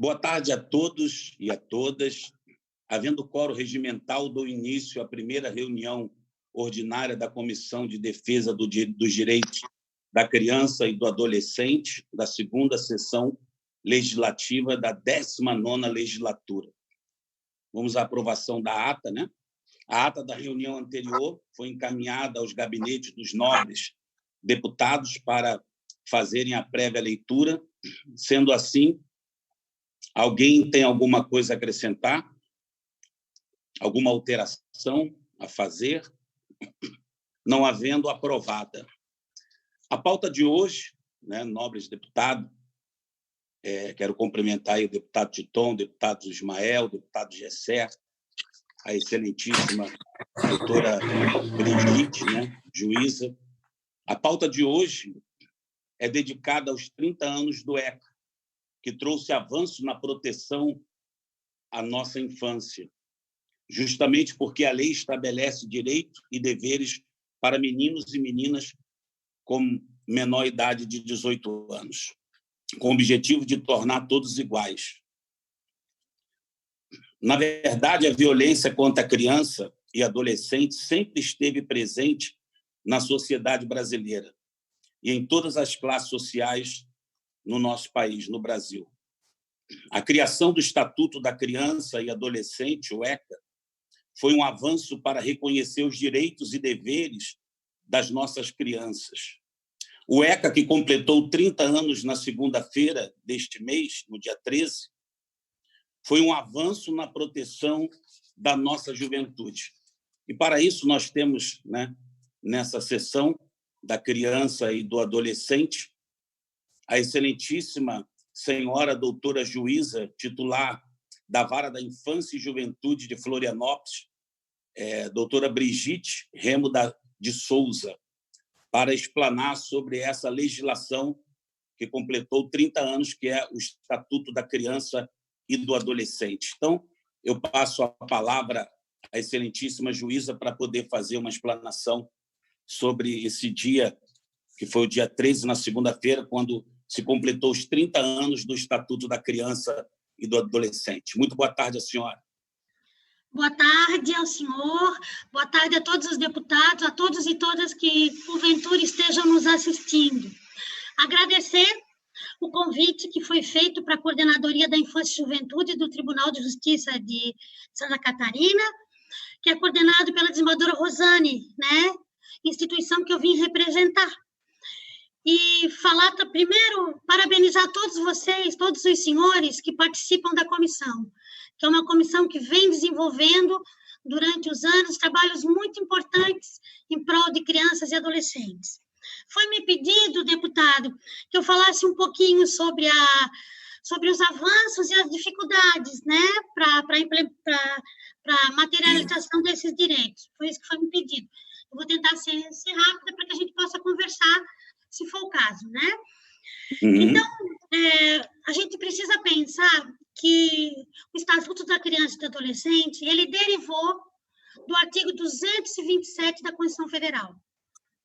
Boa tarde a todos e a todas. Havendo quórum regimental, dou início à primeira reunião ordinária da Comissão de Defesa dos Direitos da Criança e do Adolescente, da segunda sessão legislativa da 19ª legislatura. Vamos à aprovação da ata, né? A ata da reunião anterior foi encaminhada aos gabinetes dos nobres deputados para fazerem a prévia leitura. Sendo assim, alguém tem alguma coisa a acrescentar? Alguma alteração a fazer? Não havendo, aprovada. A pauta de hoje, né, nobres deputados, quero cumprimentar aí o deputado Titon, o deputado Ismael, o deputado Gessé, a excelentíssima doutora Brigitte, né, juíza. A pauta de hoje é dedicada aos 30 anos do ECA, que trouxe avanço na proteção à nossa infância, justamente porque a lei estabelece direitos e deveres para meninos e meninas com menor idade de 18 anos, com o objetivo de tornar todos iguais. Na verdade, a violência contra a criança e adolescente sempre esteve presente na sociedade brasileira e em todas as classes sociais no nosso país, no Brasil. A criação do Estatuto da Criança e Adolescente, o ECA, foi um avanço para reconhecer os direitos e deveres das nossas crianças. O ECA, que completou 30 anos na segunda-feira deste mês, no dia 13, foi um avanço na proteção da nossa juventude. E, para isso, nós temos, né, nessa sessão da criança e do adolescente, a excelentíssima senhora doutora juíza titular da Vara da Infância e Juventude de Florianópolis, doutora Brigitte Remo de Souza, para explanar sobre essa legislação que completou 30 anos, que é o Estatuto da Criança e do Adolescente. Então, eu passo a palavra à excelentíssima juíza para poder fazer uma explanação sobre esse dia, que foi o dia 13, na segunda-feira, quando se completou os 30 anos do Estatuto da Criança e do Adolescente. Muito boa tarde, a senhora. Boa tarde ao senhor, boa tarde a todos os deputados, a todos e todas que, porventura, estejam nos assistindo. Agradecer o convite que foi feito para a Coordenadoria da Infância e Juventude do Tribunal de Justiça de Santa Catarina, que é coordenado pela desembargadora Rosane, né? Instituição que eu vim representar. E falar, primeiro, parabenizar todos vocês, todos os senhores que participam da comissão, que é uma comissão que vem desenvolvendo, durante os anos, trabalhos muito importantes em prol de crianças e adolescentes. Foi-me pedido, deputado, que eu falasse um pouquinho sobre os avanços e as dificuldades, né, para a materialização desses direitos. Foi isso que foi me pedido. Eu vou tentar ser rápida para que a gente possa conversar, se for o caso, né? Então, a gente precisa pensar que o Estatuto da Criança e do Adolescente, ele derivou do artigo 227 da Constituição Federal.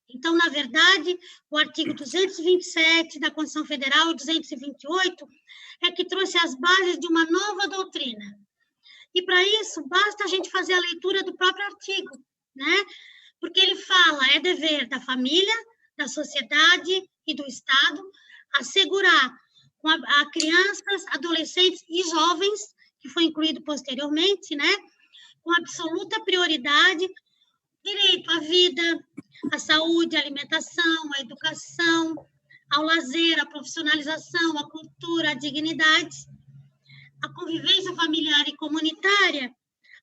Então, na verdade, o artigo 227 da Constituição Federal e 228 é que trouxe as bases de uma nova doutrina. E, para isso, basta a gente fazer a leitura do próprio artigo, né? Porque ele fala, é dever da família, da sociedade e do Estado assegurar a crianças, adolescentes e jovens, que foi incluído posteriormente, né, com absoluta prioridade, direito à vida, à saúde, à alimentação, à educação, ao lazer, à profissionalização, à cultura, à dignidade, à convivência familiar e comunitária,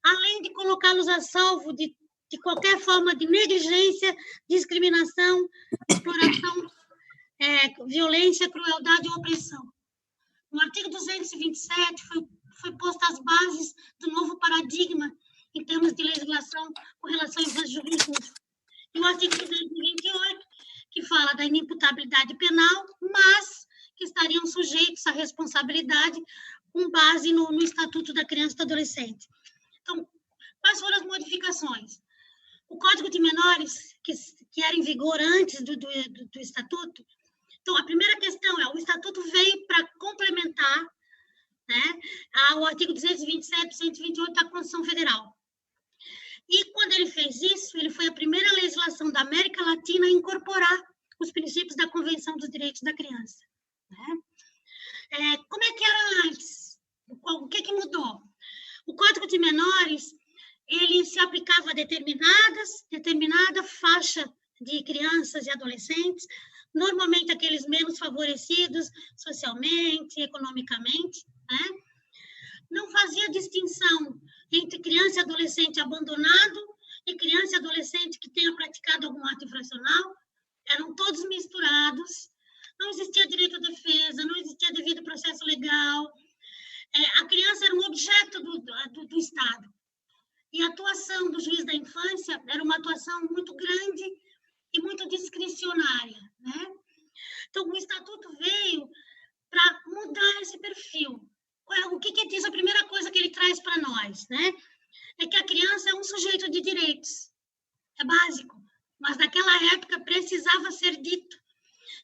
além de colocá-los a salvo de qualquer forma de negligência, discriminação, exploração, violência, crueldade ou opressão. No artigo 227 foi posta as bases do novo paradigma em termos de legislação com relação à infância e juventude. E o artigo 228, que fala da inimputabilidade penal, mas que estariam sujeitos à responsabilidade com base no Estatuto da Criança e do Adolescente. Então, quais foram as modificações? O Código de Menores, que era em vigor antes do Estatuto. Então, a primeira questão o Estatuto veio para complementar, né, ao artigo 227, 128 da Constituição Federal. E, quando ele fez isso, ele foi a primeira legislação da América Latina a incorporar os princípios da Convenção dos Direitos da Criança. Né? Como é que era antes? O que mudou? O Código de Menores, ele se aplicava a determinada faixa de crianças e adolescentes, normalmente aqueles menos favorecidos socialmente, economicamente, né? Não fazia distinção entre criança e adolescente abandonado e criança e adolescente que tenha praticado algum ato infracional, eram todos misturados, não existia direito à defesa, não existia devido processo legal, a criança era um objeto do Estado. E a atuação do juiz da infância era uma atuação muito grande e muito discricionária, né? Então, o Estatuto veio para mudar esse perfil. O que diz a primeira coisa que ele traz para nós, né? É que a criança é um sujeito de direitos. É básico, mas naquela época precisava ser dito.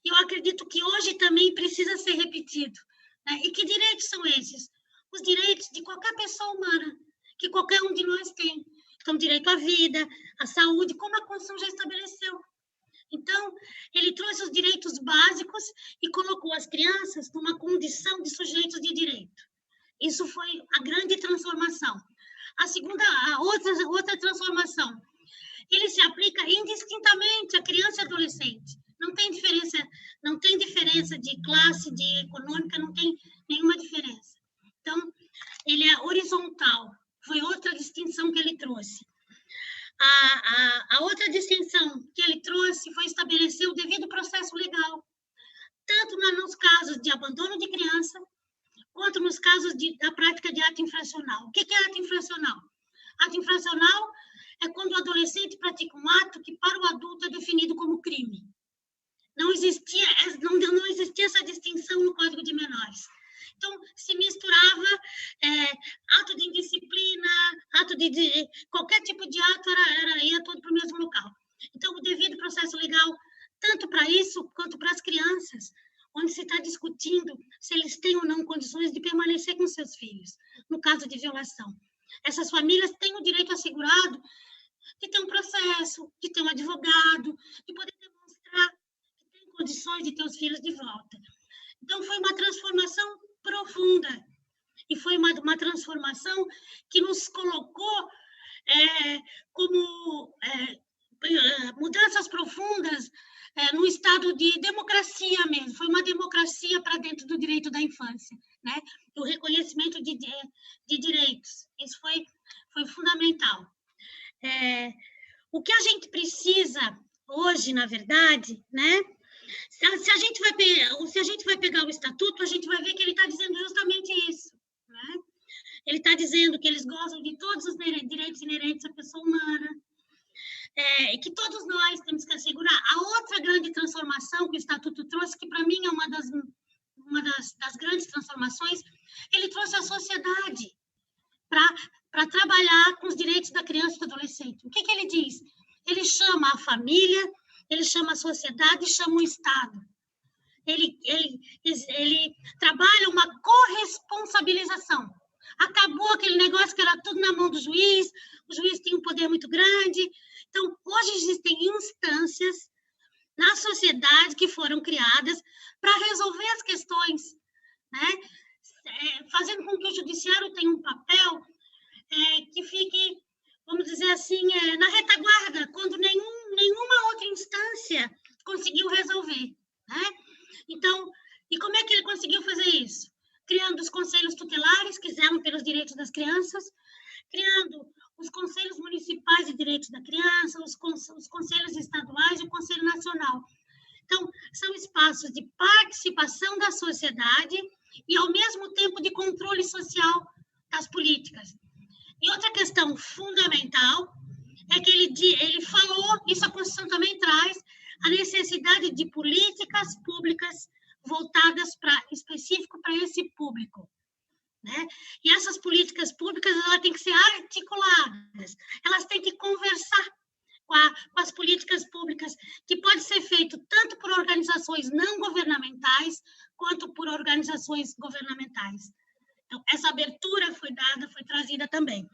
E eu acredito que hoje também precisa ser repetido. Né? E que direitos são esses? Os direitos de qualquer pessoa humana, que qualquer um de nós tem. Então, direito à vida, à saúde, como a Constituição já estabeleceu. Então, ele trouxe os direitos básicos e colocou as crianças numa condição de sujeitos de direito. Isso foi a grande transformação. A outra transformação, ele se aplica indistintamente a criança e adolescente. Não tem diferença de classe, de econômica, não tem nenhuma diferença. Então, ele é horizontal. Foi outra distinção que ele trouxe. A outra distinção que ele trouxe foi estabelecer o devido processo legal, tanto nos casos de abandono de criança, quanto nos casos da prática de ato infracional. O que é ato infracional? Ato infracional é quando o adolescente pratica um ato que para o adulto é definido como crime. Não existia essa distinção no Código de Menores. Então, se misturava ato de indisciplina, qualquer tipo de ato ia todo para o mesmo local. Então, o devido processo legal, tanto para isso quanto para as crianças, onde se está discutindo se eles têm ou não condições de permanecer com seus filhos, no caso de violação. Essas famílias têm o direito assegurado de ter um processo, de ter um advogado, de poder demonstrar que tem condições de ter os filhos de volta. Então, foi uma transformação profunda, e foi uma transformação que nos colocou como mudanças profundas no estado de democracia mesmo. Foi uma democracia para dentro do direito da infância, né? O reconhecimento de direitos. Isso foi fundamental. O que a gente precisa hoje, na verdade, né? Se a gente vai pegar o Estatuto, a gente vai ver que ele está dizendo justamente isso. Né? Ele está dizendo que eles gozam de todos os direitos inerentes à pessoa humana, e que todos nós temos que assegurar. A outra grande transformação que o Estatuto trouxe, que para mim é uma das grandes transformações, ele trouxe a sociedade para trabalhar com os direitos da criança e do adolescente. O que ele diz? Ele chama a família, ele chama a sociedade e chama o Estado. Ele trabalha uma corresponsabilização. Acabou aquele negócio que era tudo na mão do juiz, o juiz tem um poder muito grande. Então, hoje existem instâncias na sociedade que foram criadas para resolver as questões, né? Fazendo com que o judiciário tenha um papel que fique, vamos dizer assim, na retaguarda, quando nenhuma outra instância conseguiu resolver. Né? Então, e como é que ele conseguiu fazer isso? Criando os conselhos tutelares, que zelam pelos direitos das crianças, criando os conselhos municipais de direitos da criança, os conselhos estaduais e o Conselho Nacional. Então, são espaços de participação da sociedade e, ao mesmo tempo, de controle social das políticas. E outra questão fundamental é que ele falou, isso a Constituição também traz, a necessidade de políticas públicas voltadas específico para esse público. Né? E essas políticas públicas elas têm que ser articuladas, elas têm que conversar com as políticas públicas, que pode ser feito tanto por organizações não governamentais quanto por organizações governamentais. Então, essa abertura foi dada, foi trazida também.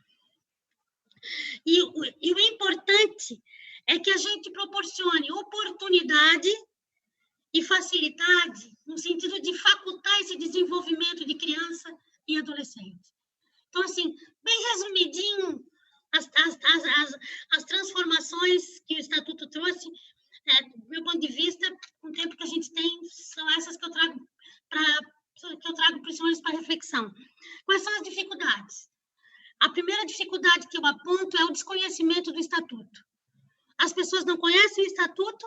E o importante é que a gente proporcione oportunidade e facilidade no sentido de facultar esse desenvolvimento de criança e adolescente. Então, assim, bem resumidinho, as transformações que o Estatuto trouxe, do meu ponto de vista, com o tempo que a gente tem, são essas que eu trago principalmente para reflexão. Quais são as dificuldades? A primeira dificuldade que eu aponto é o desconhecimento do Estatuto. As pessoas não conhecem o Estatuto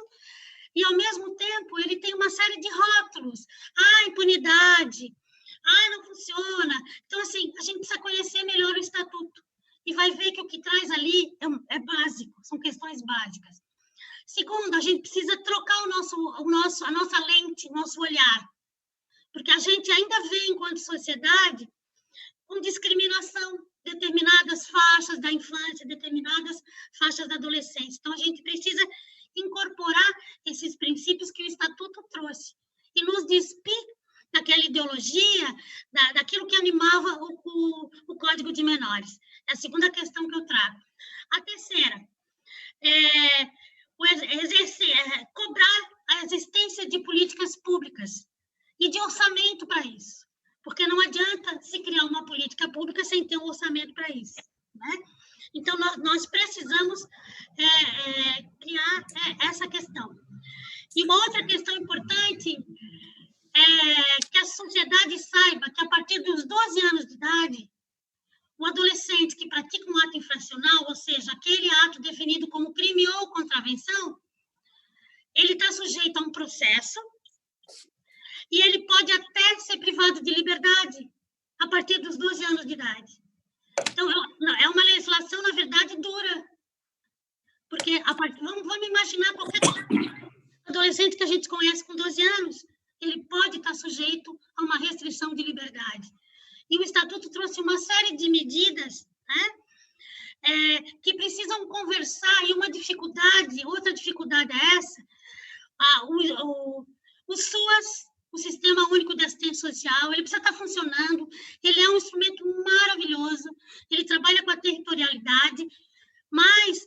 e, ao mesmo tempo, ele tem uma série de rótulos. Impunidade. Não funciona. Então, assim, a gente precisa conhecer melhor o Estatuto e vai ver que o que traz ali é básico, são questões básicas. Segundo, a gente precisa trocar a nossa lente, o nosso olhar, porque a gente ainda vê, enquanto sociedade, com discriminação, determinadas faixas da infância, determinadas faixas da adolescência. Então, a gente precisa incorporar esses princípios que o Estatuto trouxe e nos despir daquela ideologia, daquilo que animava o Código de Menores. É a segunda questão que eu trago. A terceira cobrar a existência de políticas públicas e de orçamento para isso, porque não adianta se criar uma política pública sem ter um orçamento para isso, né? Então, nós precisamos criar essa questão. E uma outra questão importante é que a sociedade saiba que, a partir dos 12 anos de idade, o adolescente que pratica um ato infracional, ou seja, aquele ato definido como crime ou contravenção, ele está sujeito a um processo e ele pode até ser privado de liberdade a partir dos 12 anos de idade. Então, é uma legislação, na verdade, dura. Porque, vamos imaginar qualquer adolescente que a gente conhece com 12 anos, ele pode estar sujeito a uma restrição de liberdade. E o Estatuto trouxe uma série de medidas, né, que precisam conversar, e outra dificuldade é essa, o SUAS, o Sistema Único de Assistência Social, ele precisa estar funcionando, ele é um instrumento maravilhoso, ele trabalha com a territorialidade, mas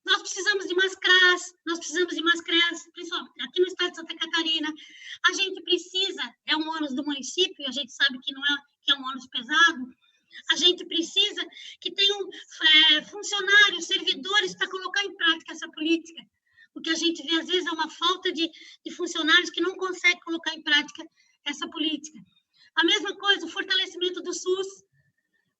nós precisamos de mais CRAS, nós precisamos de mais CREAS, principalmente aqui no estado de Santa Catarina. A gente precisa, é um ônus do município, a gente sabe que não que é um ônus pesado, a gente precisa que tenham funcionários, servidores para colocar em prática essa política. O que a gente vê, às vezes, é uma falta de funcionários que não conseguem colocar em prática essa política. A mesma coisa, o fortalecimento do SUS,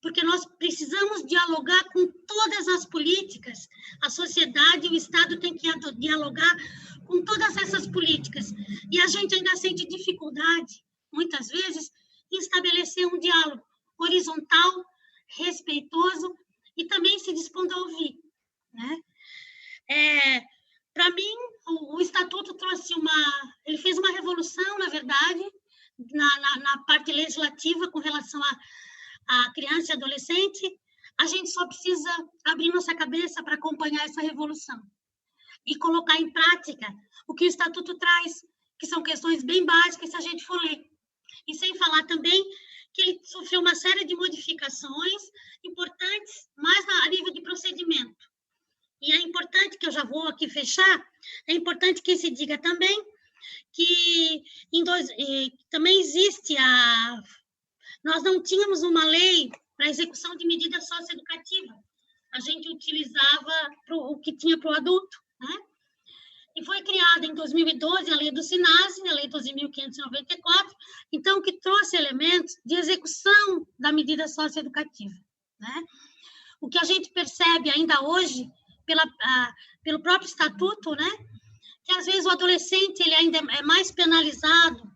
porque nós precisamos dialogar com todas as políticas, a sociedade e o Estado têm que dialogar com todas essas políticas. E a gente ainda sente dificuldade, muitas vezes, em estabelecer um diálogo horizontal, respeitoso e também se dispondo a ouvir, né? Para mim, o Estatuto ele fez uma revolução, na verdade, na parte legislativa com relação a criança e adolescente. A gente só precisa abrir nossa cabeça para acompanhar essa revolução e colocar em prática o que o Estatuto traz, que são questões bem básicas, se a gente for ler. E sem falar também que ele sofreu uma série de modificações importantes, mais a nível de procedimento. E é importante, que eu já vou aqui fechar, é importante que se diga também que também existe nós não tínhamos uma lei para execução de medida socioeducativa. A gente utilizava o que tinha para o adulto, né? E foi criada em 2012 a lei do SINASE, a lei 12.594, então, que trouxe elementos de execução da medida socioeducativa, né? O que a gente percebe ainda hoje, pelo próprio Estatuto, né? Que às vezes o adolescente ele ainda é mais penalizado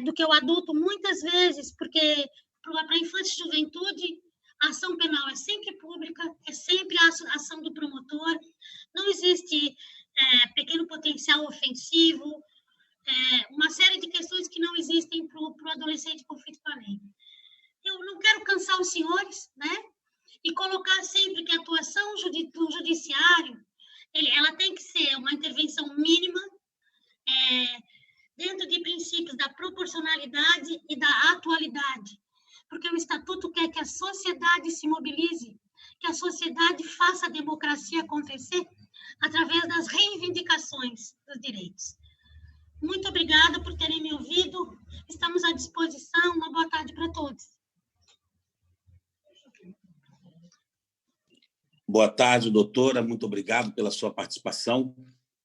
do que o adulto, muitas vezes, porque para a infância e juventude, a ação penal é sempre pública, é sempre a ação do promotor, não existe pequeno potencial ofensivo, uma série de questões que não existem para o adolescente em conflito com a lei. Eu não quero cansar os senhores, né? E colocar sempre que a atuação do judiciário, ela tem que ser uma intervenção mínima, dentro de princípios da proporcionalidade e da atualidade. porque o Estatuto quer que a sociedade se mobilize, que a sociedade faça a democracia acontecer através das reivindicações dos direitos. Muito obrigada por terem me ouvido. Estamos à disposição. Uma boa tarde para todos. Boa tarde, doutora. Muito obrigado pela sua participação.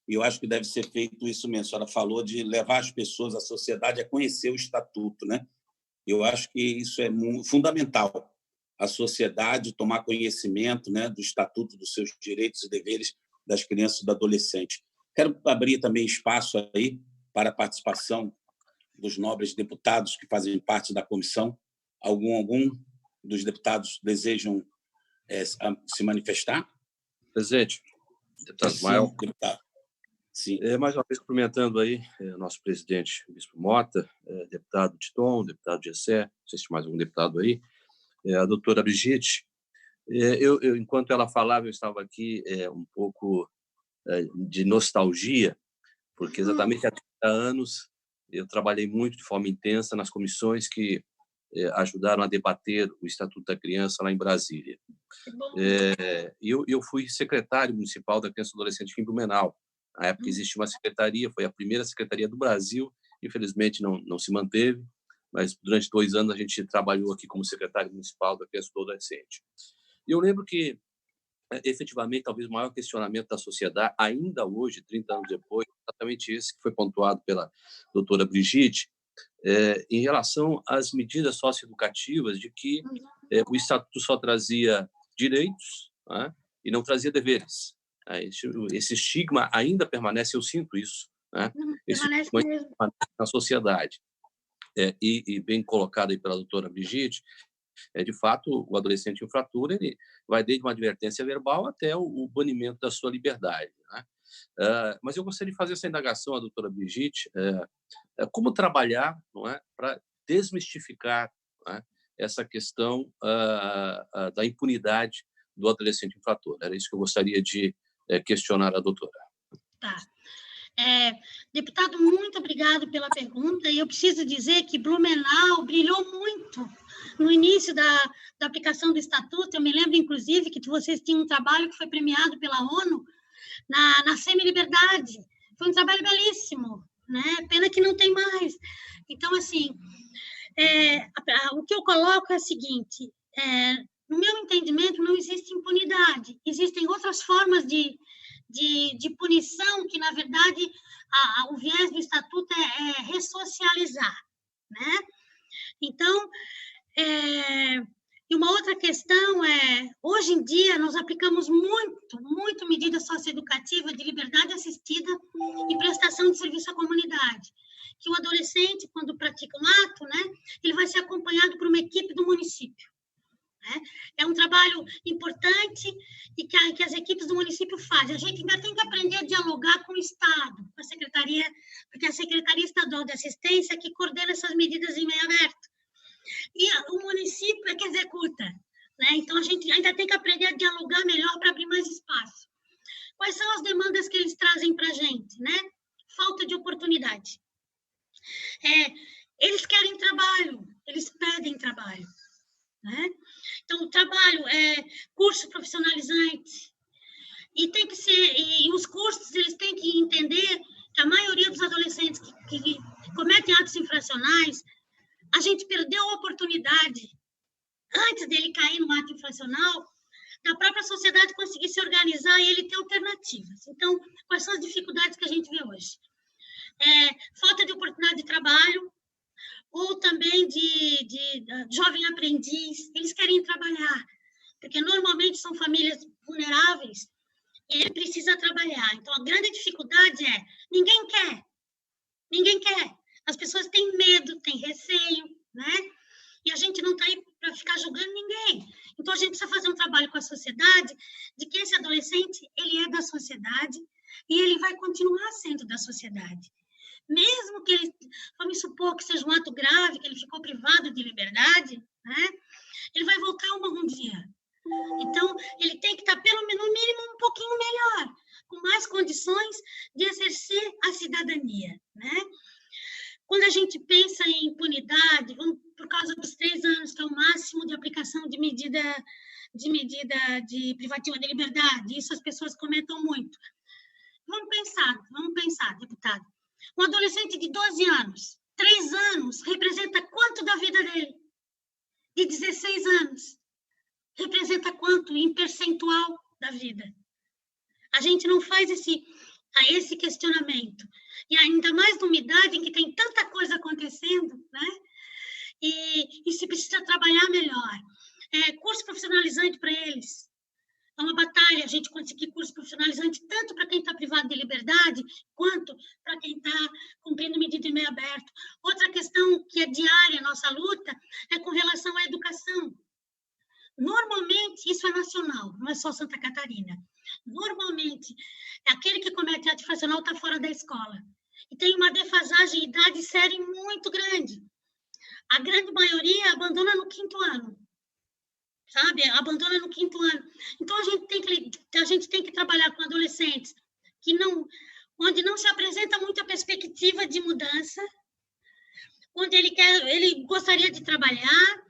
E eu acho que deve ser feito isso mesmo. A senhora falou de levar as pessoas, a sociedade, a conhecer o Estatuto, né? Eu acho que isso é fundamental. A sociedade tomar conhecimento, né, do Estatuto, dos seus direitos e deveres das crianças e do adolescente. Quero abrir também espaço aí para a participação dos nobres deputados que fazem parte da comissão. Algum dos deputados desejam se manifestar? Presidente, deputado Ismael. Deputado. Sim. Mais uma vez, cumprimentando aí nosso presidente, o Bispo Mota, deputado Titon, deputado Gessé, não sei se tem mais algum deputado aí, a doutora Brigitte. Enquanto ela falava, eu estava aqui um pouco de nostalgia, porque exatamente há 30 anos eu trabalhei muito de forma intensa nas comissões que ajudaram a debater o Estatuto da Criança lá em Brasília. Eu fui secretário municipal da Criança e Adolescente em Blumenau. Na época existia uma secretaria, foi a primeira secretaria do Brasil, infelizmente não se manteve, mas durante 2 anos a gente trabalhou aqui como secretário municipal da Criança e Adolescente. E eu lembro que, efetivamente, talvez o maior questionamento da sociedade, ainda hoje, 30 anos depois, exatamente esse que foi pontuado pela doutora Brigitte, em relação às medidas socioeducativas de que o Estatuto só trazia direitos, né, e não trazia deveres. Esse estigma ainda permanece, eu sinto isso, né? Esse estigma permanece na sociedade. E bem colocado aí pela doutora Brigitte, de fato, o adolescente infrator ele vai desde uma advertência verbal até o banimento da sua liberdade, né? Mas eu gostaria de fazer essa indagação à doutora Brigitte, como trabalhar, não é, para desmistificar, né, essa questão da impunidade do adolescente infrator. Era isso que eu gostaria de questionar a doutora. Tá. Deputado, muito obrigado pela pergunta. E eu preciso dizer que Blumenau brilhou muito no início da aplicação do Estatuto. Eu me lembro, inclusive, que vocês tinham um trabalho que foi premiado pela ONU na semi-liberdade. Foi um trabalho belíssimo, né? Pena que não tem mais. Então, assim, o que eu coloco é o seguinte, no meu entendimento, não existe impunidade. Existem outras formas de punição que, na verdade, o viés do Estatuto é ressocializar, né? Então, e uma outra questão hoje em dia, nós aplicamos muito medida socioeducativa de liberdade assistida e prestação de serviço à comunidade, que o adolescente, quando pratica um ato, né, ele vai ser acompanhado por uma equipe do município. É um trabalho importante e que as equipes do município fazem. A gente ainda tem que aprender a dialogar com o Estado, com a Secretaria, porque a Secretaria Estadual de Assistência é que coordena essas medidas em meio aberto. E o município é que executa, né? Então, a gente ainda tem que aprender a dialogar melhor para abrir mais espaço. Quais são as demandas que eles trazem para a gente, né? Falta de oportunidade. Eles querem trabalho, eles pedem trabalho, né? Então, o trabalho é curso profissionalizante, e tem que ser, e os cursos, eles têm que entender que a maioria dos adolescentes que cometem atos infracionais, a gente perdeu a oportunidade, antes dele cair no ato infracional, da própria sociedade conseguir se organizar e ele ter alternativas. Então, quais são as dificuldades que a gente vê hoje? Falta de oportunidade de trabalho, ou também de jovem aprendiz, eles querem trabalhar, porque normalmente são famílias vulneráveis, e ele precisa trabalhar. Então, a grande dificuldade ninguém quer. As pessoas têm medo, têm receio, né? E a gente não está aí para ficar julgando ninguém. Então, a gente precisa fazer um trabalho com a sociedade de que esse adolescente, ele é da sociedade e ele vai continuar sendo da sociedade. Mesmo que ele, vamos supor que seja um ato grave, que ele ficou privado de liberdade, né? Ele vai voltar um dia. Então, ele tem que estar, no mínimo, um pouquinho melhor, com mais condições de exercer a cidadania, né? Quando a gente pensa em impunidade, por causa dos 3 anos, que é o aplicação de medida de privativa de liberdade. Isso as pessoas comentam muito. Vamos pensar, deputado. Um adolescente de 12 anos, 3 anos, representa quanto da vida dele? De 16 anos, representa quanto em percentual da vida? A gente não faz esse questionamento. E ainda mais numa idade em que tem tanta coisa acontecendo, né? E se precisa trabalhar melhor. Curso profissionalizante para eles. É uma batalha a gente conseguir curso profissionalizante tanto para quem está privado de liberdade quanto para quem está cumprindo medida em meio aberto. Outra questão que é diária, nossa luta, é com relação à educação. Normalmente, isso é nacional, não é só Santa Catarina. Normalmente, aquele que comete ato infracional está fora da escola. E tem uma defasagem de idade séria muito grande. A grande maioria abandona no 5º ano. Sabe? Abandona no 5º ano. Então, a gente tem que trabalhar com adolescentes onde não se apresenta muita perspectiva de mudança, onde ele gostaria de trabalhar,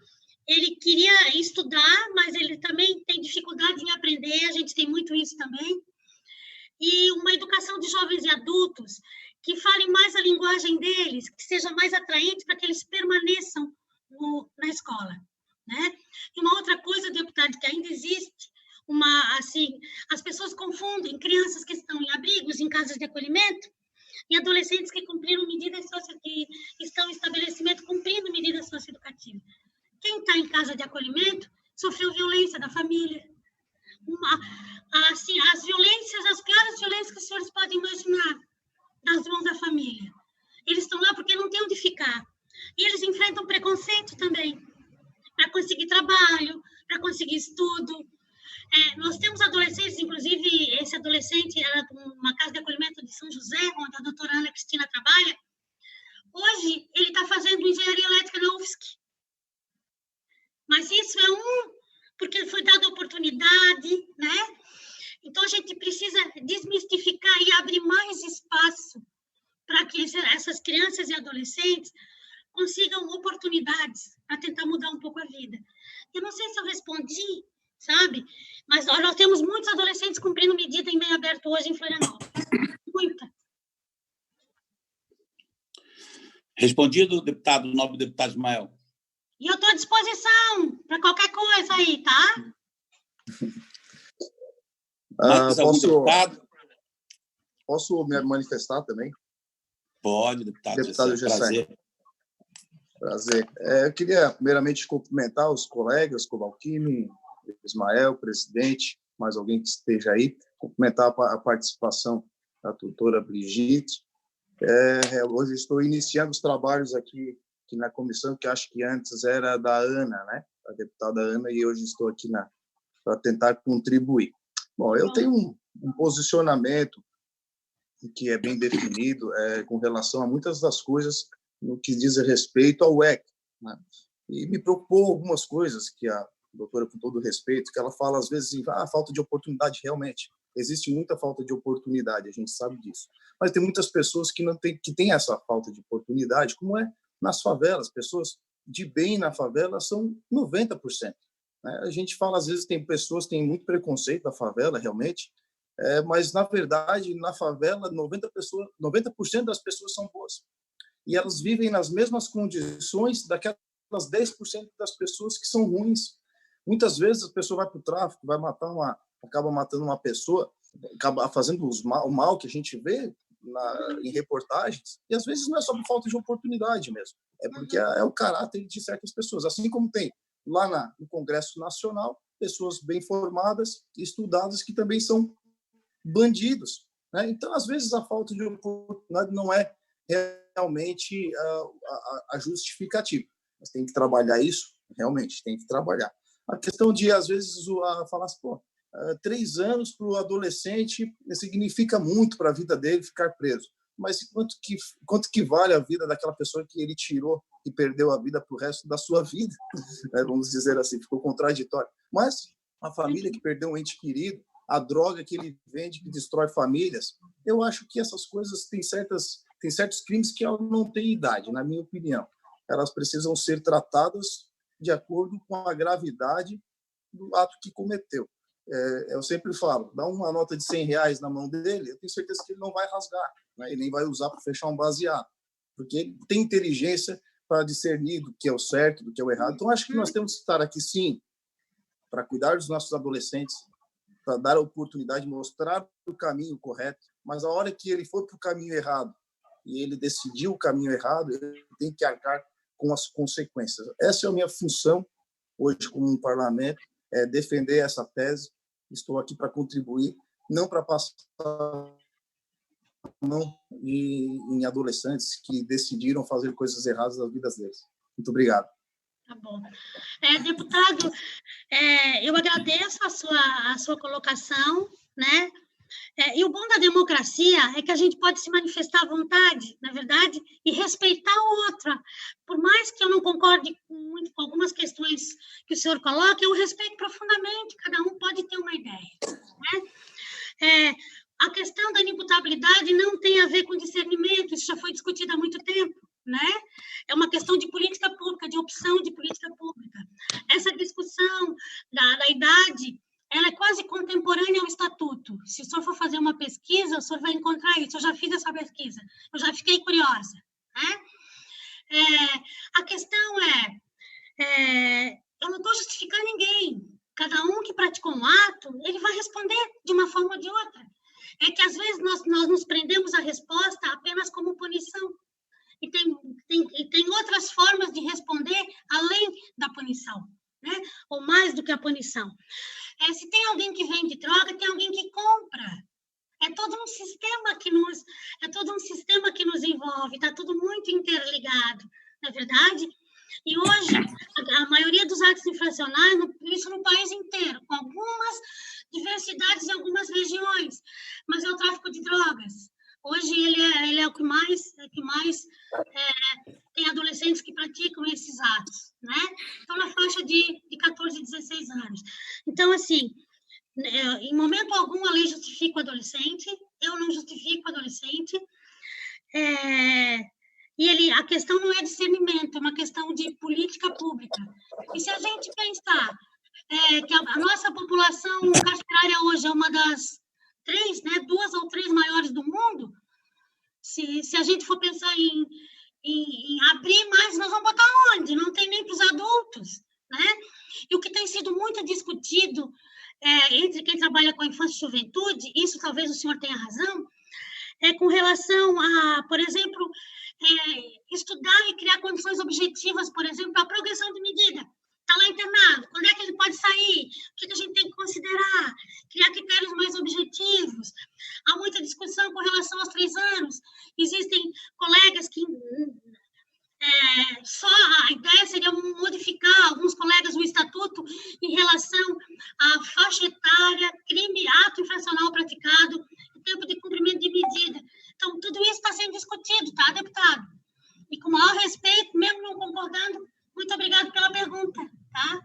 ele queria estudar, mas ele também tem dificuldade em aprender, a gente tem muito isso também. E uma educação de jovens e adultos que falem mais a linguagem deles, que seja mais atraente para que eles permaneçam na escola, né? E uma outra coisa, deputado, que ainda existe, as pessoas confundem crianças que estão em abrigos, em casas de acolhimento, e adolescentes que cumpriram medidas que estão em estabelecimento cumprindo medidas socioeducativas. Quem está em casa de acolhimento sofreu violência da família. As violências, as piores violências que os senhores podem imaginar nas mãos da família. Eles estão lá porque não têm onde ficar. E eles enfrentam preconceito também, para conseguir trabalho, para conseguir estudo. Nós temos adolescentes, inclusive esse adolescente era de uma casa de acolhimento de São José, onde a doutora Ana Cristina trabalha. Hoje, ele está fazendo engenharia elétrica na UFSC. Mas isso porque foi dada oportunidade, né? Então, a gente precisa desmistificar e abrir mais espaço para que essas crianças e adolescentes consigam oportunidades para tentar mudar um pouco a vida. Eu não sei se eu respondi, sabe? Mas nós temos muitos adolescentes cumprindo medida em meio aberto hoje em Florianópolis. Muita. Respondido, deputado, nobre deputado Ismael. E eu estou à disposição para qualquer coisa aí, tá? Posso me manifestar também? Pode, deputado. Deputado Gessé. Prazer. Eu queria, primeiramente, cumprimentar os colegas, Cobalcini, Ismael, presidente, mais alguém que esteja aí, cumprimentar a participação da doutora Brigitte. Hoje estou iniciando os trabalhos aqui na comissão, que acho que antes era da Ana, né? A deputada Ana, e hoje estou aqui para tentar contribuir. Bom, eu tenho um posicionamento que é bem definido com relação a muitas das coisas no que diz respeito ao EC, né? E me preocupou algumas coisas que a doutora, com todo respeito, que ela fala às vezes falta de oportunidade. Realmente existe muita falta de oportunidade, a gente sabe disso, mas tem muitas pessoas que têm essa falta de oportunidade, como é nas favelas. Pessoas de bem na favela são 90%, né? A gente fala, às vezes, tem pessoas que têm muito preconceito na favela, realmente, mas, na verdade, na favela, 90% das pessoas são boas. E elas vivem nas mesmas condições daquelas 10% das pessoas que são ruins. Muitas vezes a pessoa vai para o tráfico, acaba matando uma pessoa, acaba fazendo o mal que a gente vê em reportagens, e às vezes não é só por falta de oportunidade mesmo, é porque é o caráter de certas pessoas. Assim como tem lá no Congresso Nacional pessoas bem formadas, estudadas, que também são bandidos, né? Então, às vezes, a falta de oportunidade não é realmente a justificativa, mas tem que trabalhar isso, realmente, tem que trabalhar. A questão de, às vezes, falar assim, 3 anos para o adolescente significa muito para a vida dele ficar preso, mas quanto que vale a vida daquela pessoa que ele tirou e perdeu a vida para o resto da sua vida? Vamos dizer assim, ficou contraditório. Mas a família que perdeu um ente querido, a droga que ele vende, que destrói famílias, eu acho que essas coisas têm certos crimes que não têm idade, na minha opinião. Elas precisam ser tratadas de acordo com a gravidade do ato que cometeu. Eu sempre falo, dá uma nota de R$100 na mão dele, eu tenho certeza que ele não vai rasgar, né? Ele nem vai usar para fechar um baseado, porque ele tem inteligência para discernir do que é o certo, do que é o errado. Então, acho que nós temos que estar aqui, sim, para cuidar dos nossos adolescentes, para dar a oportunidade de mostrar o caminho correto, mas a hora que ele for para o caminho errado e ele decidiu o caminho errado, ele tem que arcar com as consequências. Essa é a minha função hoje como um parlamento, é defender essa tese. Estou aqui para contribuir, não para passar não em adolescentes que decidiram fazer coisas erradas nas vidas deles. Muito obrigado. Tá bom. Deputado, eu agradeço a sua colocação, né? E o bom da democracia é que a gente pode se manifestar à vontade, na verdade, e respeitar o outro. Por mais que eu não concorde muito com algumas questões que o senhor coloca, eu respeito profundamente, cada um pode ter uma ideia, né? A questão da inimputabilidade não tem a ver com discernimento, isso já foi discutido há muito tempo, né? É uma questão de política pública, de opção de política pública. Essa discussão da idade, ela é quase contemporânea ao estatuto. Se o senhor for fazer uma pesquisa, o senhor vai encontrar isso. Eu já fiz essa pesquisa, eu já fiquei curiosa, né? A questão eu não estou justificando ninguém. Cada um que praticou um ato, ele vai responder de uma forma ou de outra. É que, às vezes, nós nos prendemos à resposta apenas como punição. E tem outras formas de responder além da punição, né? Ou mais do que a punição. Se tem alguém que vende droga, tem alguém que compra. É todo um sistema que nos envolve, está tudo muito interligado, não é verdade? E hoje, a maioria dos atos infracionais, isso no país inteiro, com algumas diversidades em algumas regiões, mas é o tráfico de drogas. Hoje ele é o que mais tem adolescentes que praticam esses atos, né? Estão na faixa de 14 a 16 anos. Então, assim, em momento algum a lei justifica o adolescente, eu não justifico o adolescente, e a questão não é discernimento, é uma questão de política pública. E se a gente pensar que a nossa população carcerária hoje é uma das 3, né, 2 ou 3 maiores do mundo, se a gente for pensar em abrir mais, nós vamos botar onde? Não tem nem para os adultos, né? E o que tem sido muito discutido entre quem trabalha com a infância e juventude, isso talvez o senhor tenha razão, é com relação a, por exemplo, estudar e criar condições objetivas, por exemplo, para a progressão de medida. Está lá internado, quando é que ele pode sair? O que a gente tem que considerar? Criar critérios mais objetivos. Há muita discussão com relação aos 3 anos. Existem colegas que só a ideia seria modificar, alguns colegas, o estatuto em relação à faixa etária, crime, ato infracional praticado, tempo de cumprimento de medida. Então, tudo isso está sendo discutido, tá, deputado? E com o maior respeito, mesmo não concordando, muito obrigado pela pergunta, tá?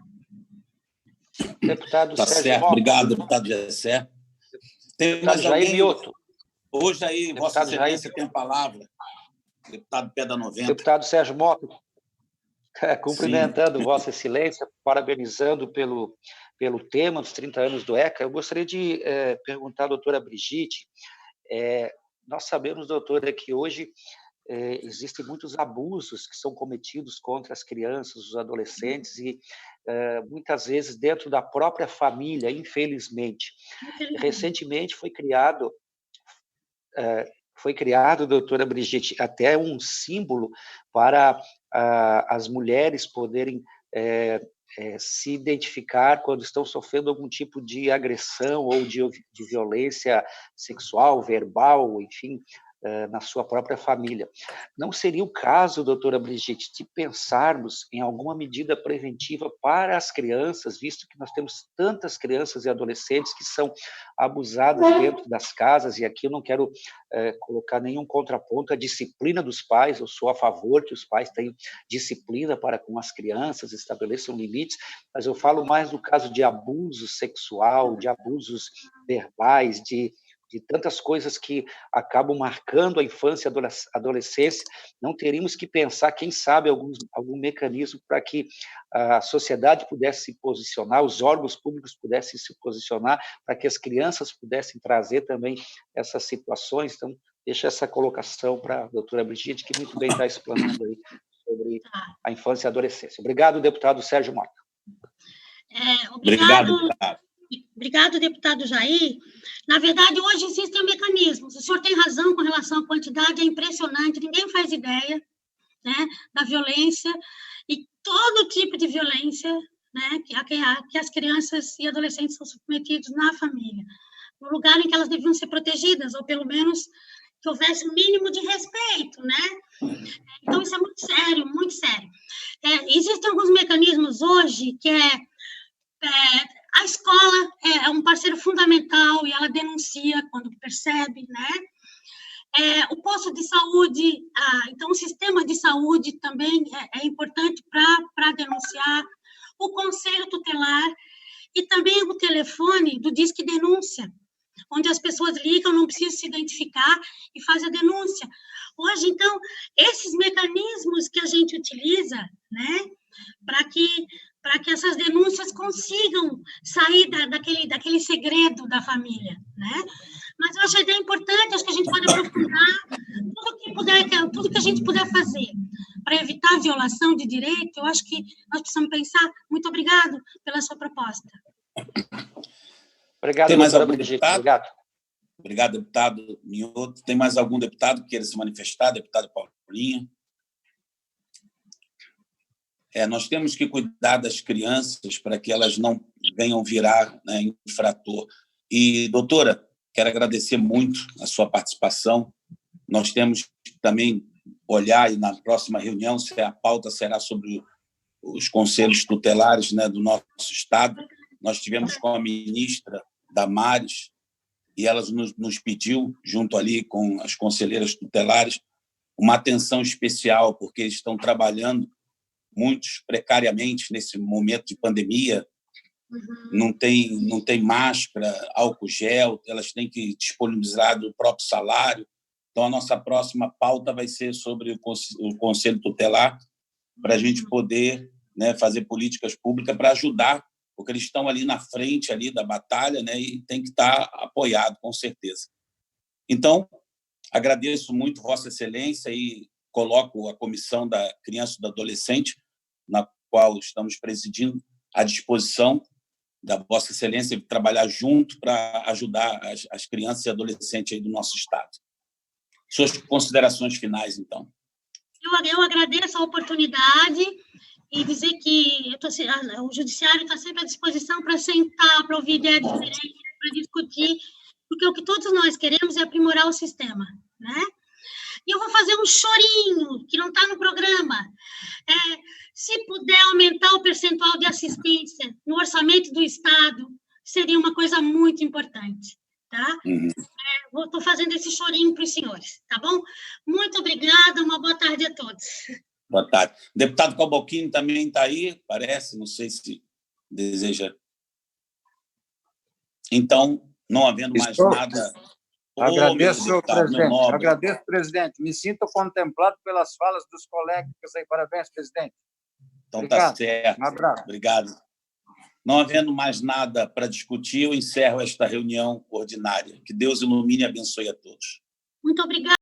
Deputado Tá Sérgio certo, Mota. obrigado, deputado Gessé. Tem Deputado mais Jair alguém? Mioto. Hoje aí, Deputado Vossa Excelência Jair... tem a palavra. Deputado Pé da 90. Deputado Sérgio Mota, cumprimentando Sim. Vossa Excelência, parabenizando pelo tema dos 30 anos do ECA. Eu gostaria de perguntar à doutora Brigitte, nós sabemos, doutora, que hoje existem muitos abusos que são cometidos contra as crianças, os adolescentes, e muitas vezes dentro da própria família, infelizmente. Recentemente foi criado, doutora Brigitte, até um símbolo para as mulheres poderem se identificar quando estão sofrendo algum tipo de agressão ou de violência sexual, verbal, enfim, na sua própria família. Não seria o caso, doutora Brigitte, de pensarmos em alguma medida preventiva para as crianças, visto que nós temos tantas crianças e adolescentes que são abusadas dentro das casas, e aqui eu não quero colocar nenhum contraponto à disciplina dos pais, eu sou a favor que os pais tenham disciplina para com as crianças, estabeleçam limites, mas eu falo mais do caso de abuso sexual, de abusos verbais, de de tantas coisas que acabam marcando a infância e a adolescência, não teríamos que pensar, quem sabe, algum mecanismo para que a sociedade pudesse se posicionar, os órgãos públicos pudessem se posicionar, para que as crianças pudessem trazer também essas situações. Então, deixo essa colocação para a doutora Brigitte, que muito bem está explanando aí sobre a infância e a adolescência. Obrigado, deputado Sérgio Mota. Obrigado, deputado Jair. Na verdade, hoje existem mecanismos. O senhor tem razão com relação à quantidade, é impressionante, ninguém faz ideia, né, da violência e todo tipo de violência, né, que as crianças e adolescentes são submetidos na família, no lugar em que elas deviam ser protegidas, ou pelo menos que houvesse um mínimo de respeito, né? Então, isso é muito sério, muito sério. Existem alguns mecanismos hoje que a escola é um parceiro fundamental e ela denuncia quando percebe, né? O posto de saúde, então o sistema de saúde também é importante para denunciar, o conselho tutelar e também o telefone do Disque Denúncia, onde as pessoas ligam, não precisam se identificar e fazem a denúncia. Hoje, então, esses mecanismos que a gente utiliza, né, para que essas denúncias consigam sair daquele segredo da família, né? Mas eu acho a ideia importante, acho que a gente pode aprofundar tudo que a gente puder fazer para evitar a violação de direito, eu acho que nós precisamos pensar. Muito obrigado pela sua proposta. Obrigado, tem mais doutora algum Brigitte. Deputado? Obrigado, deputado Minhoto. Tem mais algum deputado que queira se manifestar? Deputado Paulinha. Nós temos que cuidar das crianças para que elas não venham virar, né, infrator. E, doutora, quero agradecer muito a sua participação. Nós temos que também olhar, e na próxima reunião, se a pauta será sobre os conselhos tutelares, né, do nosso Estado. Nós tivemos com a ministra Damares, e ela nos pediu, junto ali com as conselheiras tutelares, uma atenção especial, porque eles estão trabalhando muitos precariamente nesse momento de pandemia, não tem máscara, álcool gel, elas têm que disponibilizar do próprio salário. Então, a nossa próxima pauta vai ser sobre o Conselho Tutelar, para a gente poder, né, fazer políticas públicas para ajudar, porque eles estão ali na frente ali da batalha, né, e tem que estar apoiado, com certeza. Então, agradeço muito Vossa Excelência e coloco a Comissão da Criança e do Adolescente, na qual estamos presidindo, à disposição da Vossa Excelência, de trabalhar junto para ajudar as crianças e adolescentes aí do nosso Estado. Suas considerações finais, então. Eu agradeço a oportunidade e dizer que o Judiciário está sempre à disposição para sentar, para ouvir ideias diferentes, para discutir, porque o que todos nós queremos é aprimorar o sistema, né? E eu vou fazer um chorinho, que não está no programa. Se puder aumentar o percentual de assistência no orçamento do Estado, seria uma coisa muito importante, tá? Estou fazendo esse chorinho para os senhores, tá bom? Muito obrigada, uma boa tarde a todos. Boa tarde. O deputado Cavalcini também está aí, parece, não sei se deseja. Então, não havendo mais nada... Agradeço, presidente. Agradeço, presidente. Me sinto contemplado pelas falas dos colegas aí. Parabéns, presidente. Então, está certo. Um abraço. Obrigado. Não havendo mais nada para discutir, eu encerro esta reunião ordinária. Que Deus ilumine e abençoe a todos. Muito obrigada.